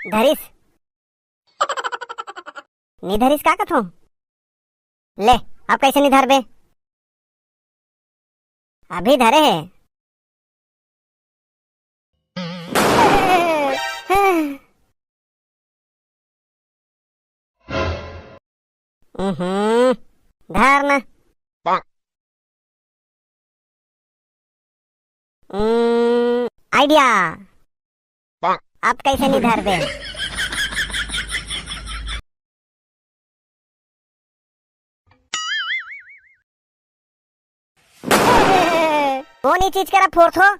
धरिस नी धरिस का कथो ले अब कैसे नहीं धर बे अभी धरे है। धर ना आइडिया अब कैसे नहीं धर बे कौन ही चीज करा फोर्थ हो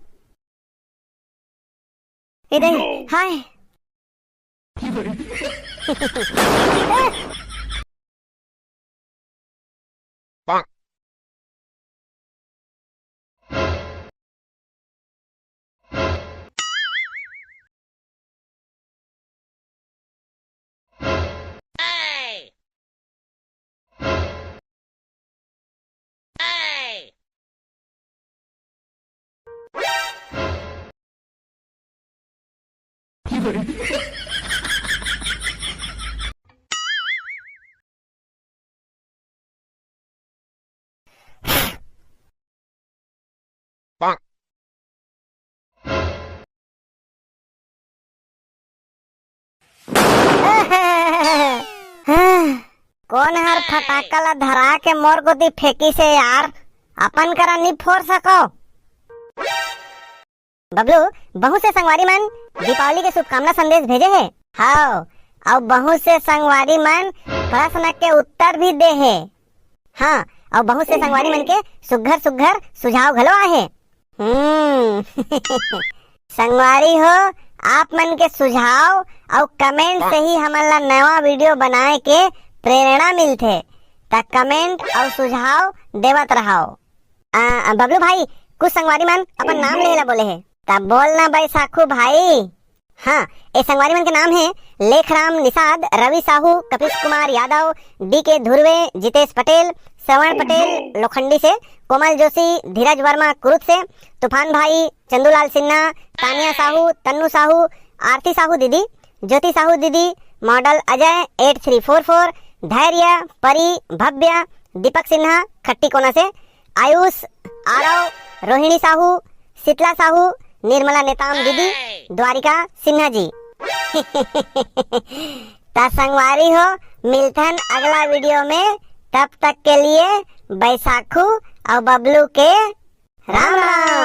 इधर हाय कौन हर फटाका ला धरा के मोर को दी फेंकी से यार अपन करा नहीं फोड़ सको। बबलू बहू से संगवारी मन दीपावली के शुभकामना संदेश भेजे है। हाँ और बहू से संगवारी मन प्रश्न के उत्तर भी दे है। हाँ और बहू से संगवारी मन के सुघर सुघर सुझाव घलो आहे। संगवारी हो आप मन के सुझाव और कमेंट से ही हमला नवा वीडियो बनाए के प्रेरणा मिलथे ता कमेंट और सुझाव देवत रहो। बबलू भाई कुछ संगवारी मन अपन नाम लेला बोले है तब बोलना बैसाखू भाई। हाँ ए संगवारी मन के नाम है लेखराम निषाद, रवि साहू, कपिश कुमार यादव, डी के धुर्वे, जितेश पटेल, श्रवण पटेल लोखंडी से, कोमल जोशी, धीरज वर्मा कुरुत से, तूफान भाई, चंदूलाल सिन्हा, तानिया साहू, तन्नू साहू, आरती साहू दीदी, ज्योति साहू दीदी, मॉडल अजय 8344, धैर्य, परी, भव्य, दीपक सिन्हा खट्टी कोना से, आयुष, आरव, रोहिणी साहू, शीतला साहू, निर्मला नेताम दीदी, द्वारिका सिन्हा जी। ता संगवारी हो मिलथन अगला वीडियो में, तब तक के लिए बैसाखू और बबलू के राम राम।